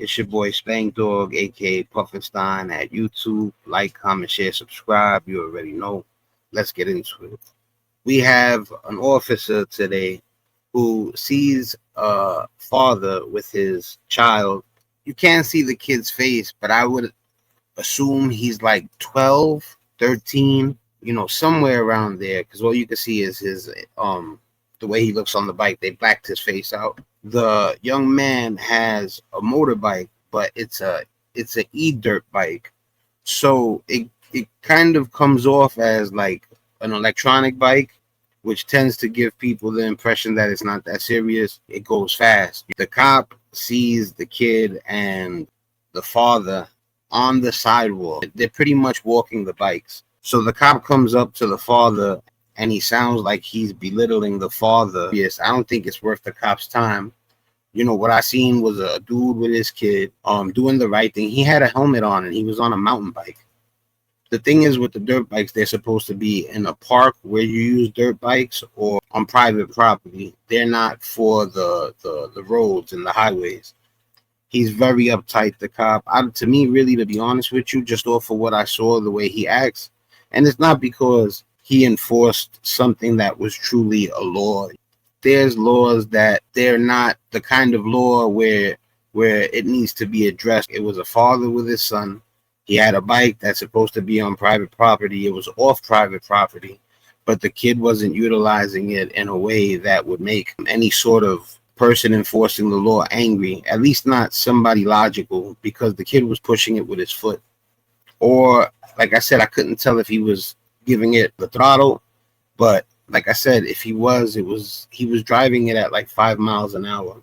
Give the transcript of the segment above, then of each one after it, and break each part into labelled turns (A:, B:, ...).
A: It's your boy Spank Dog, aka Puffinstein, at YouTube. Like, comment, share, subscribe. You already know. Let's get into it. We have an officer today who sees a father with his child. You can't see the kid's face, but I would assume he's like 12, 13, somewhere around there, because all you can see is his the way he looks on the bike. They blacked his face out. The young man has a motorbike, but it's a e-dirt bike, so it kind of comes off as like an electronic bike, which tends to give people the impression that it's not that serious. It goes fast. The cop sees the kid and the father on the sidewalk. They're pretty much walking the bikes. So the cop comes up to the father and he sounds like he's belittling the father. Yes, I don't think it's worth the cop's time. What I seen was a dude with his kid doing the right thing. He had a helmet on and he was on a mountain bike. The thing is, with the dirt bikes, they're supposed to be in a park where you use dirt bikes or on private property. They're not for the roads and the highways. He's very uptight, the cop. To me, really, to be honest with you, just off of what I saw, the way he acts, and it's not because he enforced something that was truly a law. There's laws that they're not the kind of law where it needs to be addressed. It was a father with his son. He had a bike that's supposed to be on private property. It was off private property, but the kid wasn't utilizing it in a way that would make any sort of person enforcing the law angry, at least not somebody logical, because the kid was pushing it with his foot. Or, like I said, I couldn't tell if he was giving it the throttle, but like I said, if he was, he was driving it at like 5 miles an hour.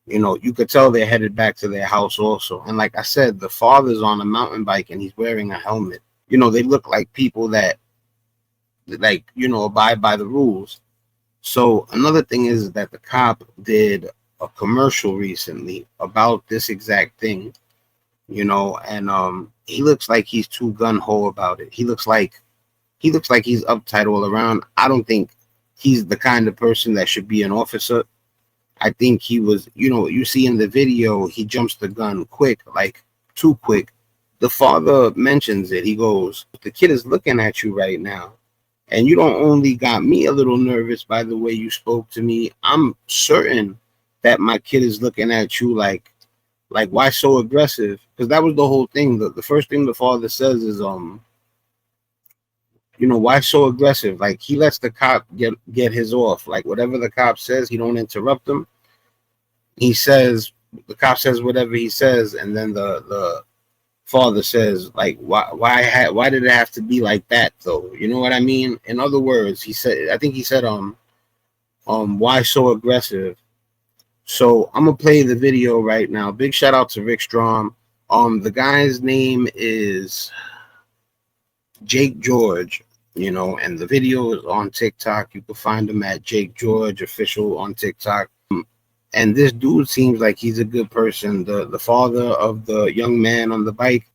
A: You could tell they're headed back to their house also. And like I said, the father's on a mountain bike and he's wearing a helmet. They look like people that abide by the rules. So another thing is that the cop did a commercial recently about this exact thing, and he looks like he's too gun-ho about it. He looks like he's uptight all around. I don't think he's the kind of person that should be an officer. I think he was, you see in the video, he jumps the gun quick, like too quick. The father mentions it. He goes, the kid is looking at you right now. And you don't only got me a little nervous by the way you spoke to me. I'm certain that my kid is looking at you like why so aggressive? Because that was the whole thing. The first thing the father says is, why so aggressive? Like, he lets the cop get his off. Like, whatever the cop says, he don't interrupt him. The cop says whatever he says, and then the father says, like, why did it have to be like that though? You know what I mean? In other words, I think he said why so aggressive? So I'm gonna play the video right now. Big shout out to Rick Strom. The guy's name is Jake George, and the video is on TikTok. You can find him at Jake George Official on TikTok. And this dude seems like he's a good person. The father of the young man on the bike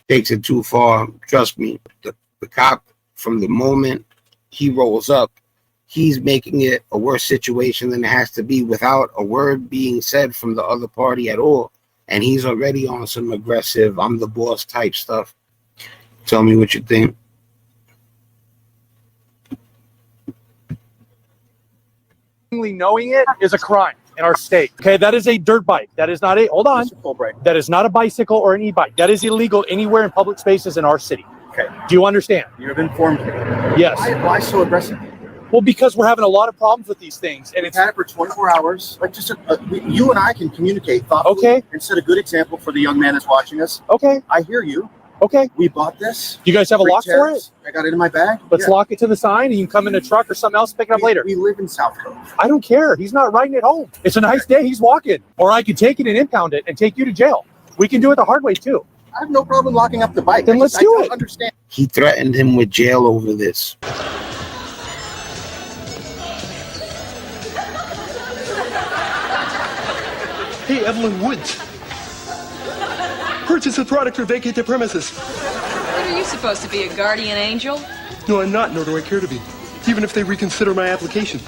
A: takes it too far. Trust me, the cop, from the moment he rolls up, he's making it a worse situation than it has to be without a word being said from the other party at all. And he's already on some aggressive, I'm the boss type stuff. Tell me what you think.
B: Knowing it is a crime in our state. Okay, that is a dirt bike. That is not a, hold on. That is not a bicycle or an e-bike. That is illegal anywhere in public spaces in our city. Okay. Do you understand?
C: You have informed me.
B: Yes.
C: Why so aggressive?
B: Well, because we're having a lot of problems with these things. And
C: We've had it for 24 hours. Like, you and I can communicate thoughtfully.
B: Okay.
C: And set a good example for the young man that's watching us.
B: Okay.
C: I hear you.
B: Okay.
C: We bought this.
B: You guys have a lock for it?
C: I got it in my bag.
B: Let's lock it to the sign and you can come in a truck or something else, pick it up later.
C: We live in South Cove.
B: I don't care. He's not riding it home. It's a nice day. He's walking. Or I could take it and impound it and take you to jail. We can do it the hard way too.
C: I have no problem locking up the bike.
B: Then let's do it.
C: Understand.
A: He threatened him with jail over this.
D: Hey, Evelyn Woods. Purchase a product or vacate the premises.
E: What are you supposed to be, a guardian angel?
D: No, I'm not, nor do I care to be. Even if they reconsider my application.
E: So,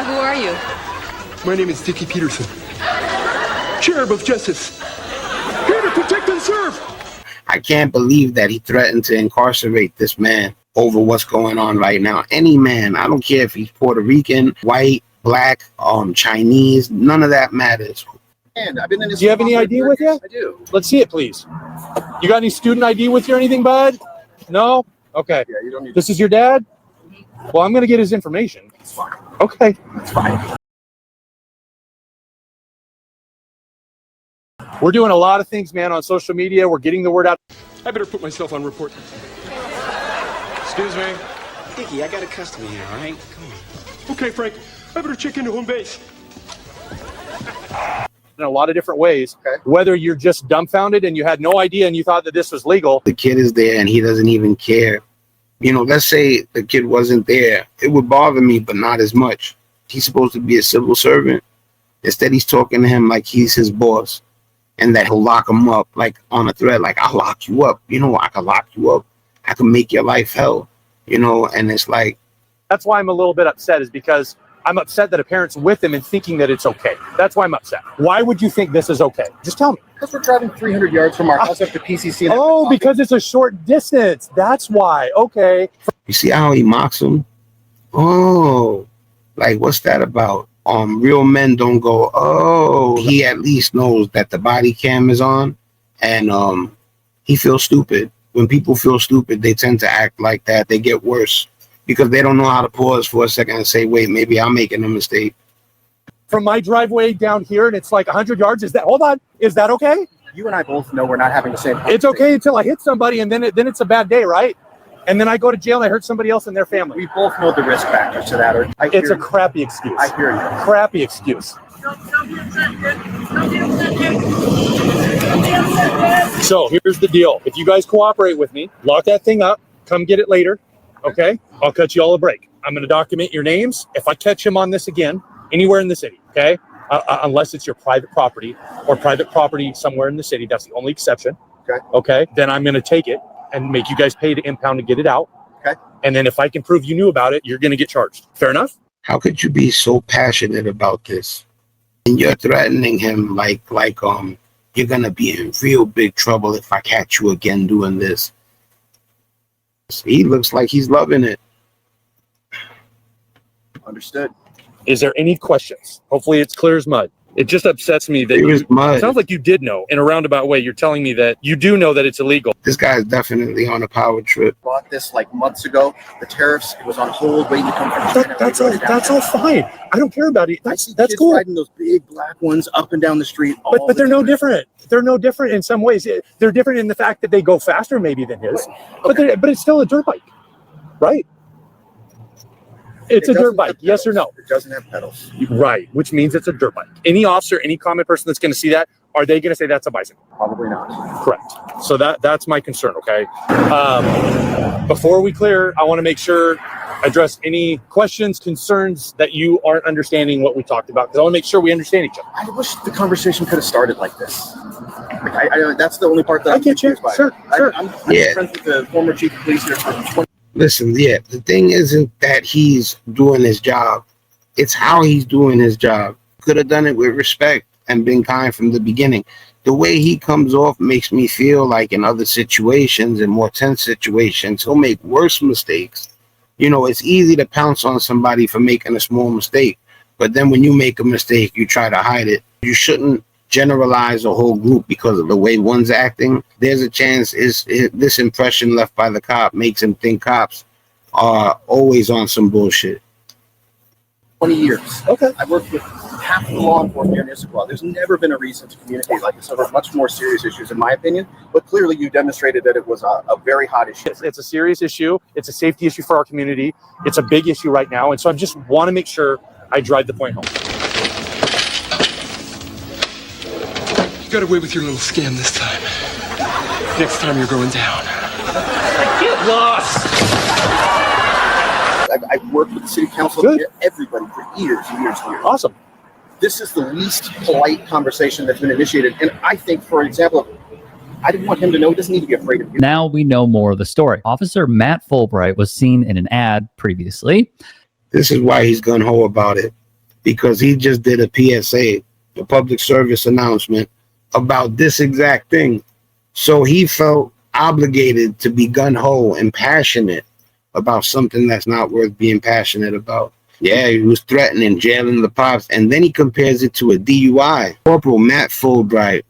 E: who are you?
D: My name is Dickie Peterson, Sheriff of Justice, here to protect and serve.
A: I can't believe that he threatened to incarcerate this man over what's going on right now. Any man, I don't care if he's Puerto Rican, white, black, Chinese, none of that matters.
C: And I've been in this.
B: Do you have any ID with you?
C: I do.
B: Let's see it, please. You got any student ID with you or anything, bud? No? Okay.
C: Yeah, you don't need.
B: This is your dad? Well, I'm going to get his information.
C: It's fine.
B: Okay.
C: It's fine.
B: We're doing a lot of things, man, on social media. We're getting the word out.
D: I better put myself on report.
F: Excuse me? Dickie, I got a customer here, all right? Come on.
D: Okay, Frank, I better check into home base.
B: In a lot of different ways,
C: Okay.
B: whether you're just dumbfounded and you had no idea and you thought that this was legal.
A: The kid is there and he doesn't even care. You know, let's say the kid wasn't there. It would bother me, but not as much. He's supposed to be a civil servant. Instead, he's talking to him like he's his boss and that he'll lock him up like on a threat. Like, I'll lock you up. You know, I can lock you up. I can make your life hell, you know, and it's like.
B: That's why I'm a little bit upset, is because I'm upset that a parent's with him and thinking that it's okay. That's why I'm upset. Why would you think this is okay? Just tell me.
C: Because we're driving 300 yards from our house up to PCC.
B: Oh, because it's a short distance. That's why. Okay.
A: You see how he mocks him? Oh, like, what's that about? Real men don't go, oh. He at least knows that the body cam is on, and he feels stupid. When people feel stupid, they tend to act like that. They get worse because they don't know how to pause for a second and say, wait, maybe I'm making a mistake.
B: From my driveway down here, and it's like 100 yards. Hold on. Is that okay?
C: You and I both know we're not having the same.
B: It's okay until I hit somebody, and then it's a bad day, right? And then I go to jail and I hurt somebody else in their family.
C: We both know the risk factors to that.
B: It's a crappy excuse.
C: I hear you.
B: Crappy excuse. So here's the deal. If you guys cooperate with me, lock that thing up, come get it later, okay? I'll cut you all a break. I'm going to document your names. If I catch him on this again, anywhere in the city, okay? Unless it's your private property or private property somewhere in the city, that's the only exception. Okay? Then I'm going to take it and make you guys pay to impound to get it out.
C: Okay.
B: And then if I can prove you knew about it, you're going to get charged. Fair enough?
A: How could you be so passionate about this? And you're threatening him like you're going to be in real big trouble if I catch you again doing this. He looks like he's loving it.
C: Understood.
B: Is there any questions? Hopefully it's clear as mud. It just upsets me that it sounds like you did know in a roundabout way. You're telling me that you do know that it's illegal.
A: This guy is definitely on a power trip.
C: Bought this like months ago. The tariffs, it was on hold, waiting to come from China.
B: That's all fine. I don't care about it. That's cool.
C: Riding those big black ones up and down the street.
B: But they're no different. They're no different in some ways. They're different in the fact that they go faster maybe than his.
C: Okay.
B: But it's still a dirt bike, right? It's a dirt bike, yes or no?
C: It doesn't have pedals.
B: Right, which means it's a dirt bike. Any officer, any common person that's going to see that, are they going to say that's a bicycle?
C: Probably not.
B: Correct. So that's my concern, okay? Before we clear, I want to make sure address any questions, concerns that you aren't understanding what we talked about, because I want to make sure we understand each other.
C: I wish the conversation could have started like this. I that's the only part that
B: I get you. Sure.
C: I'm friends with the former chief of police here for 20.
A: Listen, yeah, the thing isn't that he's doing his job. It's how he's doing his job. Could have done it with respect and been kind from the beginning. The way he comes off makes me feel like in other situations, in more tense situations, he'll make worse mistakes. You know, it's easy to pounce on somebody for making a small mistake. But then when you make a mistake, you try to hide it. You shouldn't generalize a whole group because of the way one's acting. There's a chance this impression left by the cop makes him think cops are always on some bullshit.
C: 20 years.
B: Okay.
C: I worked with half the law enforcement here in Issaquah. There's never been a reason to communicate like this. So there's much more serious issues, in my opinion. But clearly, you demonstrated that it was a very hot issue.
B: It's a serious issue. It's a safety issue for our community. It's a big issue right now. And so I just want to make sure I drive the point home.
D: You got away with your little scam this time. Next time you're going down.
B: Get lost!
C: I've worked with the city council,
B: Good.
C: everybody for years and years and years.
B: Awesome.
C: This is the least polite conversation that's been initiated. And I think, for example, I didn't want him to know he doesn't need to be afraid of you.
G: Now we know more of the story. Officer Matt Fulbright was seen in an ad previously.
A: This is why he's gung-ho about it. because he just did a PSA, a public service announcement about this exact thing. So he felt obligated to be gun-ho and passionate about something that's not worth being passionate about. Yeah, he was threatening jailing the pops, and then he compares it to a DUI. Corporal Matt Fulbright,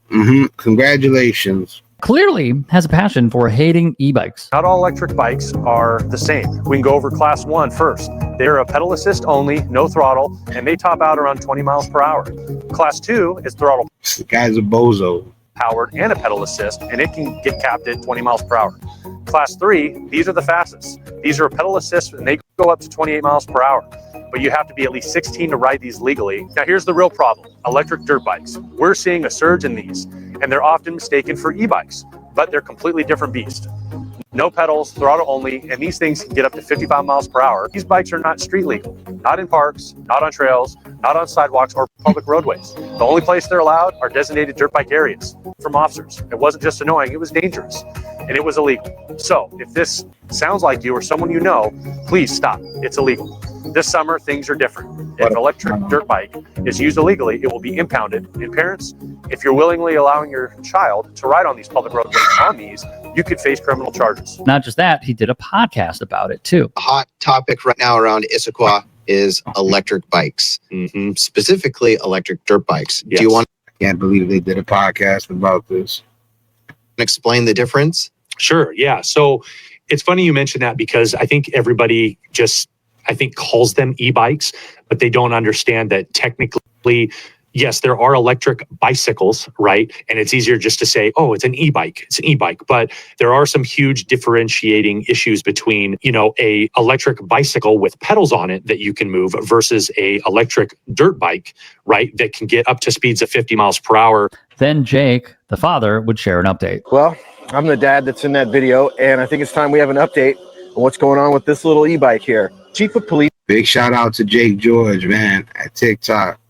A: congratulations.
G: Clearly has a passion for hating e-bikes.
B: Not all electric bikes are the same. We can go over class 1 first. They're a pedal assist only, no throttle, and they top out around 20 miles per hour. Class 2 is throttle
A: This guy's a bozo.
B: powered and a pedal assist, and it can get capped at 20 miles per hour. Class 3, these are the fastest. These are a pedal assist, and they go up to 28 miles per hour. But you have to be at least 16 to ride these legally. Now here's the real problem, electric dirt bikes. We're seeing a surge in these, and they're often mistaken for e-bikes, but they're completely different beast. No pedals, throttle only, and these things can get up to 55 miles per hour. These bikes are not street legal, not in parks, not on trails, not on sidewalks or public roadways. The only place they're allowed are designated dirt bike areas from officers. It wasn't just annoying, it was dangerous, and it was illegal. So if this sounds like you or someone you know, please stop. It's illegal. This summer, things are different. If an electric dirt bike is used illegally, it will be impounded. And parents, if you're willingly allowing your child to ride on these public roadways on these, you could face criminal charges.
G: Not just that, he did a podcast about it too.
H: A hot topic right now around Issaquah is electric bikes, specifically electric dirt bikes.
B: Yes.
H: Do you want
A: I can't believe they did a podcast about this.
H: to explain the difference?
I: Sure. Yeah. So it's funny you mentioned that because I think everybody just, calls them e-bikes, but they don't understand that technically, yes, there are electric bicycles, right? And it's easier just to say, oh, it's an e-bike. It's an e-bike. But there are some huge differentiating issues between, a electric bicycle with pedals on it that you can move versus a electric dirt bike, right? That can get up to speeds of 50 miles per hour.
G: Then Jake, the father, would share an update.
C: Well, I'm the dad that's in that video, and I think it's time we have an update on what's going on with this little e-bike here. Chief of Police
A: Big shout out to Jake George, man, at TikTok.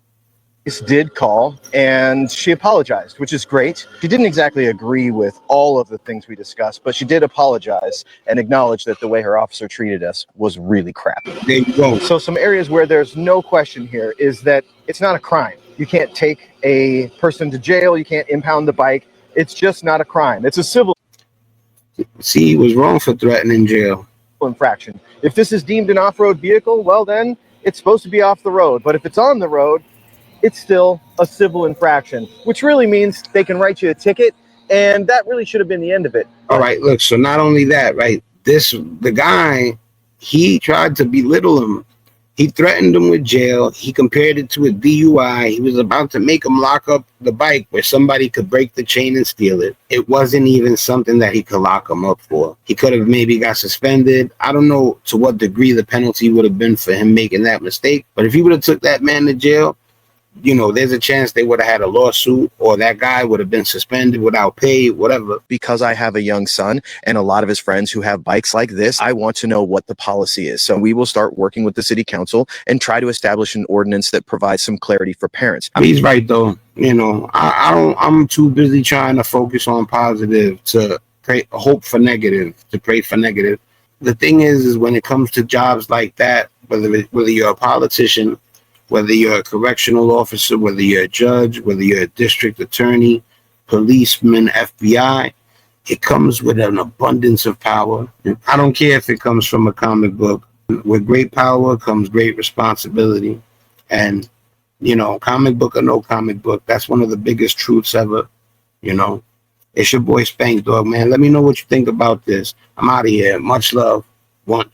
C: did call, and she apologized, which is great. She didn't exactly agree with all of the things we discussed, but she did apologize and acknowledge that the way her officer treated us was really crap.
A: There you go.
C: So some areas where there's no question here is that it's not a crime. You can't take a person to jail. You can't impound the bike. It's just not a crime. It's a civil
A: See, he was wrong for threatening jail.
C: infraction. If this is deemed an off-road vehicle, well then it's supposed to be off the road. But if it's on the road, it's still a civil infraction, which really means they can write you a ticket, and that really should have been the end of it.
A: All right, look, so not only that, right? The guy, he tried to belittle him. He threatened him with jail. He compared it to a DUI. He was about to make him lock up the bike where somebody could break the chain and steal it. It wasn't even something that he could lock him up for. He could have maybe got suspended. I don't know to what degree the penalty would have been for him making that mistake. But if he would have took that man to jail, there's a chance they would have had a lawsuit, or that guy would have been suspended without pay, whatever.
C: Because I have a young son and a lot of his friends who have bikes like this, I want to know what the policy is. So we will start working with the city council and try to establish an ordinance that provides some clarity for parents.
A: He's right though. I'm too busy trying to focus on positive to hope for negative, to pray for negative. The thing is when it comes to jobs like that, whether you're a politician, whether you're a correctional officer, whether you're a judge, whether you're a district attorney, policeman, FBI, it comes with an abundance of power. I don't care if it comes from a comic book. With great power comes great responsibility. And, comic book or no comic book, that's one of the biggest truths ever. It's your boy Spank Dog, man. Let me know what you think about this. I'm out of here. Much love. One.